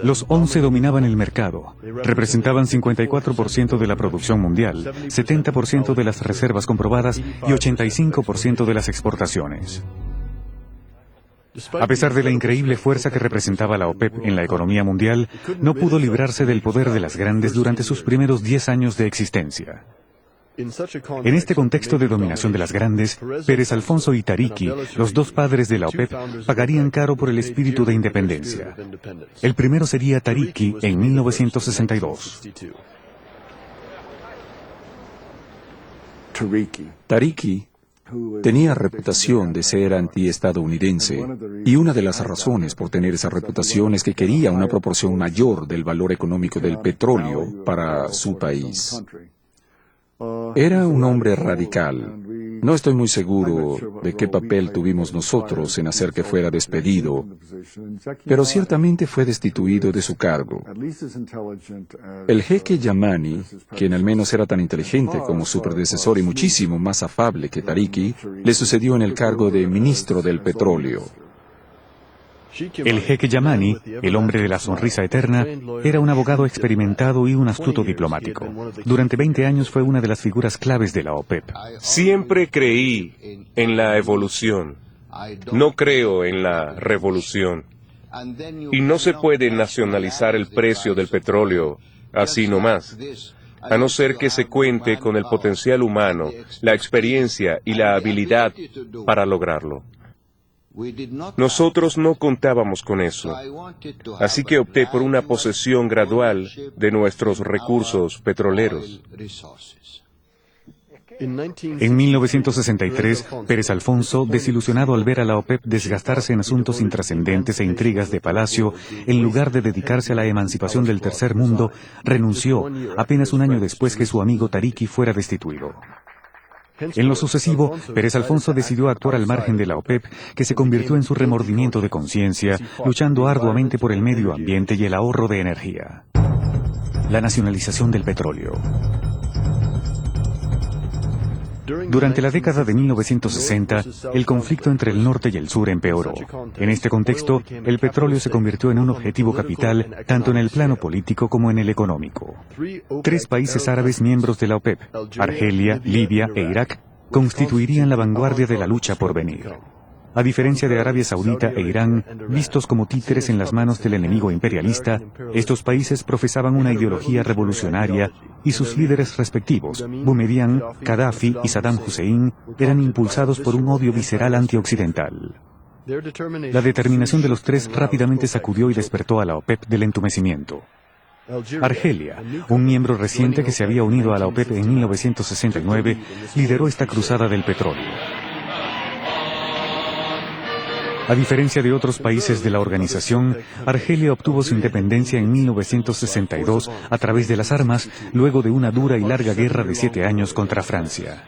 Los 11 dominaban el mercado, representaban 54% de la producción mundial, 70% de las reservas comprobadas y 85% de las exportaciones. A pesar de la increíble fuerza que representaba la OPEP en la economía mundial, no pudo librarse del poder de las grandes durante sus primeros 10 años de existencia. En este contexto de dominación de las grandes, Pérez Alfonso y Tariki, los dos padres de la OPEP, pagarían caro por el espíritu de independencia. El primero sería Tariki en 1962. Tariki tenía reputación de ser antiestadounidense, y una de las razones por tener esa reputación es que quería una proporción mayor del valor económico del petróleo para su país. Era un hombre radical. No estoy muy seguro de qué papel tuvimos nosotros en hacer que fuera despedido, pero ciertamente fue destituido de su cargo. El jeque Yamani, quien al menos era tan inteligente como su predecesor y muchísimo más afable que Tariki, le sucedió en el cargo de ministro del petróleo. El jeque Yamani, el hombre de la sonrisa eterna, era un abogado experimentado y un astuto diplomático. Durante 20 años fue una de las figuras claves de la OPEP. Siempre creí en la evolución. No creo en la revolución. Y no se puede nacionalizar el precio del petróleo así nomás, a no ser que se cuente con el potencial humano, la experiencia y la habilidad para lograrlo. Nosotros no contábamos con eso, así que opté por una posesión gradual de nuestros recursos petroleros. En 1963, Pérez Alfonso, desilusionado al ver a la OPEP desgastarse en asuntos intrascendentes e intrigas de palacio, en lugar de dedicarse a la emancipación del tercer mundo, renunció apenas un año después que su amigo Tariki fuera destituido. En lo sucesivo, Pérez Alfonso decidió actuar al margen de la OPEP, que se convirtió en su remordimiento de conciencia, luchando arduamente por el medio ambiente y el ahorro de energía. La nacionalización del petróleo. Durante la década de 1960, el conflicto entre el norte y el sur empeoró. En este contexto, el petróleo se convirtió en un objetivo capital, tanto en el plano político como en el económico. 3 países árabes miembros de la OPEP, Argelia, Libia e Irak, constituirían la vanguardia de la lucha por venir. A diferencia de Arabia Saudita e Irán, vistos como títeres en las manos del enemigo imperialista, estos países profesaban una ideología revolucionaria y sus líderes respectivos, Boumediene, Gaddafi y Saddam Hussein, eran impulsados por un odio visceral antioccidental. La determinación de los 3 rápidamente sacudió y despertó a la OPEP del entumecimiento. Argelia, un miembro reciente que se había unido a la OPEP en 1969, lideró esta cruzada del petróleo. A diferencia de otros países de la organización, Argelia obtuvo su independencia en 1962 a través de las armas, luego de una dura y larga guerra de 7 años contra Francia.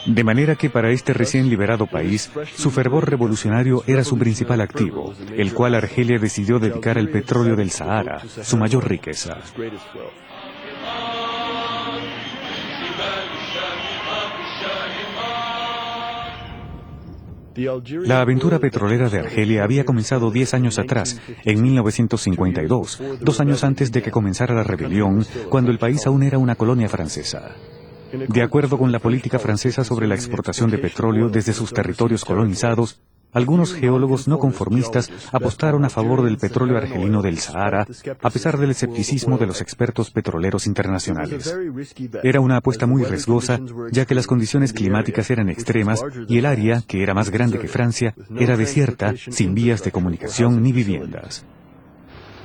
De manera que para este recién liberado país, su fervor revolucionario era su principal activo, el cual Argelia decidió dedicar al petróleo del Sahara, su mayor riqueza. La aventura petrolera de Argelia había comenzado 10 años atrás, en 1952, 2 años antes de que comenzara la rebelión, cuando el país aún era una colonia francesa. De acuerdo con la política francesa sobre la exportación de petróleo desde sus territorios colonizados, algunos geólogos no conformistas apostaron a favor del petróleo argelino del Sahara, a pesar del escepticismo de los expertos petroleros internacionales. Era una apuesta muy riesgosa, ya que las condiciones climáticas eran extremas y el área, que era más grande que Francia, era desierta, sin vías de comunicación ni viviendas.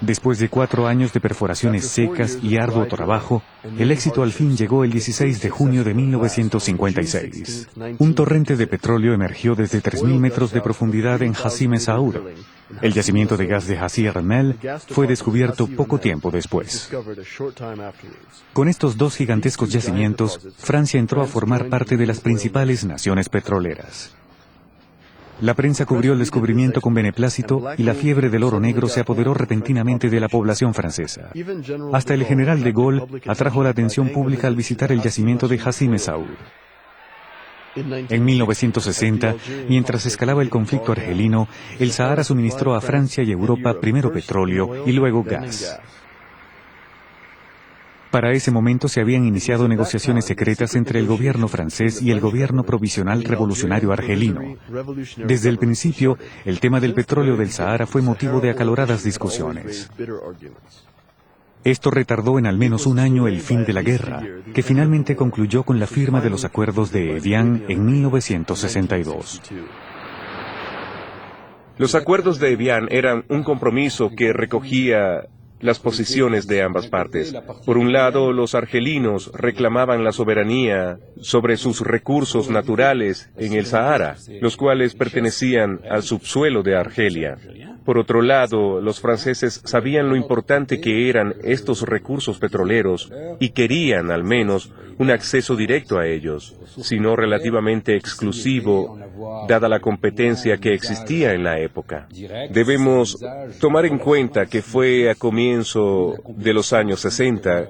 Después de 4 años de perforaciones secas y arduo trabajo, el éxito al fin llegó el 16 de junio de 1956. Un torrente de petróleo emergió desde 3.000 metros de profundidad en Hassi Messaoud. El yacimiento de gas de Hassi R'Mel fue descubierto poco tiempo después. Con estos 2 gigantescos yacimientos, Francia entró a formar parte de las principales naciones petroleras. La prensa cubrió el descubrimiento con beneplácito y la fiebre del oro negro se apoderó repentinamente de la población francesa. Hasta el general de Gaulle atrajo la atención pública al visitar el yacimiento de Hassi Messaoud. En 1960, mientras escalaba el conflicto argelino, el Sahara suministró a Francia y Europa primero petróleo y luego gas. Para ese momento se habían iniciado negociaciones secretas entre el gobierno francés y el gobierno provisional revolucionario argelino. Desde el principio, el tema del petróleo del Sahara fue motivo de acaloradas discusiones. Esto retardó en al menos un año el fin de la guerra, que finalmente concluyó con la firma de los acuerdos de Evian en 1962. Los acuerdos de Evian eran un compromiso que recogía las posiciones de ambas partes. Por un lado, los argelinos reclamaban la soberanía sobre sus recursos naturales en el Sahara, los cuales pertenecían al subsuelo de Argelia. Por otro lado, los franceses sabían lo importante que eran estos recursos petroleros y querían, al menos, un acceso directo a ellos, si no relativamente exclusivo, dada la competencia que existía en la época. Debemos tomar en cuenta que fue a comienzo de los años 60,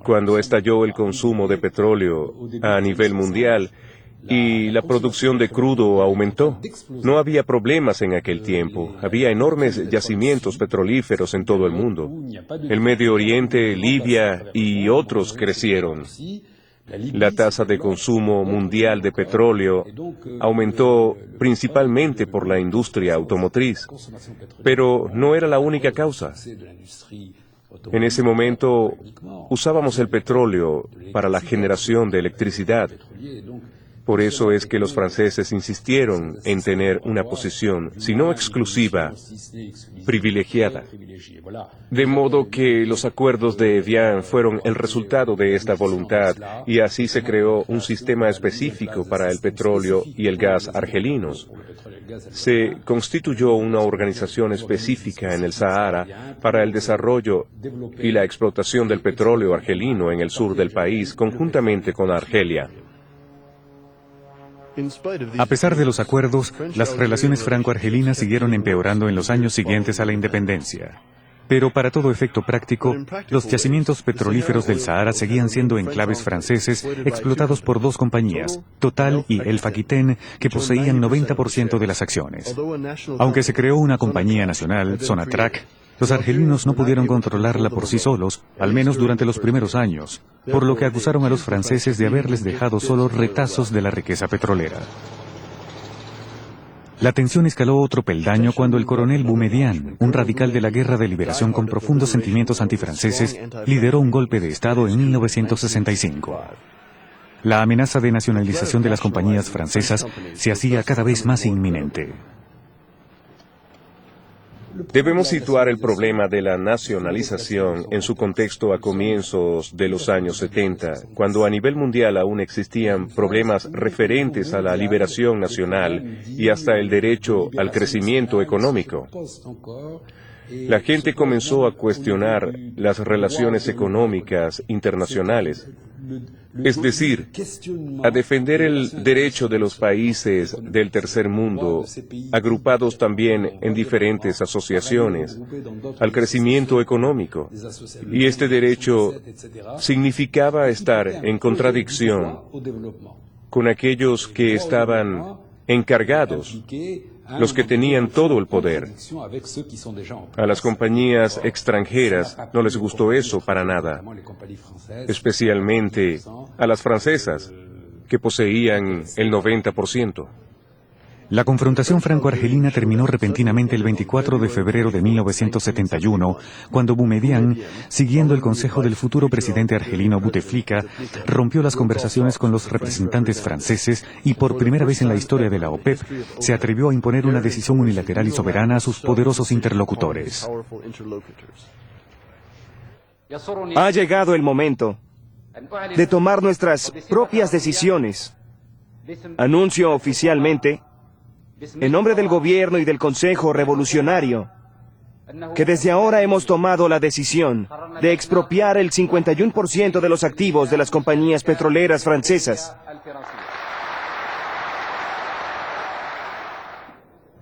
cuando estalló el consumo de petróleo a nivel mundial, y la producción de crudo aumentó. No había problemas en aquel tiempo. Había enormes yacimientos petrolíferos en todo el mundo. El Medio Oriente, Libia y otros crecieron. La tasa de consumo mundial de petróleo aumentó principalmente por la industria automotriz, pero no era la única causa. En ese momento usábamos el petróleo para la generación de electricidad. Por eso es que los franceses insistieron en tener una posición, si no exclusiva, privilegiada. De modo que los acuerdos de Evian fueron el resultado de esta voluntad, y así se creó un sistema específico para el petróleo y el gas argelinos. Se constituyó una organización específica en el Sahara para el desarrollo y la explotación del petróleo argelino en el sur del país, conjuntamente con Argelia. A pesar de los acuerdos, las relaciones franco-argelinas siguieron empeorando en los años siguientes a la independencia. Pero para todo efecto práctico, los yacimientos petrolíferos del Sahara seguían siendo enclaves franceses explotados por dos compañías, Total y Elf Aquitaine, que poseían 90% de las acciones. Aunque se creó una compañía nacional, Sonatrach, los argelinos no pudieron controlarla por sí solos, al menos durante los primeros años, por lo que acusaron a los franceses de haberles dejado solo retazos de la riqueza petrolera. La tensión escaló otro peldaño cuando el coronel Boumedienne, un radical de la Guerra de Liberación con profundos sentimientos antifranceses, lideró un golpe de Estado en 1965. La amenaza de nacionalización de las compañías francesas se hacía cada vez más inminente. Debemos situar el problema de la nacionalización en su contexto a comienzos de los años 70, cuando a nivel mundial aún existían problemas referentes a la liberación nacional y hasta el derecho al crecimiento económico. La gente comenzó a cuestionar las relaciones económicas internacionales, es decir, a defender el derecho de los países del tercer mundo, agrupados también en diferentes asociaciones, al crecimiento económico. Y este derecho significaba estar en contradicción con aquellos que estaban encargados, los que tenían todo el poder. A las compañías extranjeras no les gustó eso para nada, especialmente a las francesas, que poseían el 90%. La confrontación franco-argelina terminó repentinamente el 24 de febrero de 1971, cuando Boumedienne, siguiendo el consejo del futuro presidente argelino Bouteflika, rompió las conversaciones con los representantes franceses y por primera vez en la historia de la OPEP se atrevió a imponer una decisión unilateral y soberana a sus poderosos interlocutores. Ha llegado el momento de tomar nuestras propias decisiones. Anuncio oficialmente, en nombre del gobierno y del Consejo Revolucionario, que desde ahora hemos tomado la decisión de expropiar el 51% de los activos de las compañías petroleras francesas.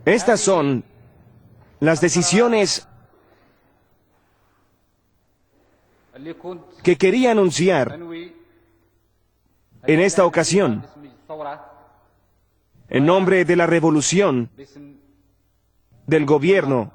Estas son las decisiones que quería anunciar en esta ocasión. en nombre de la revolución, del gobierno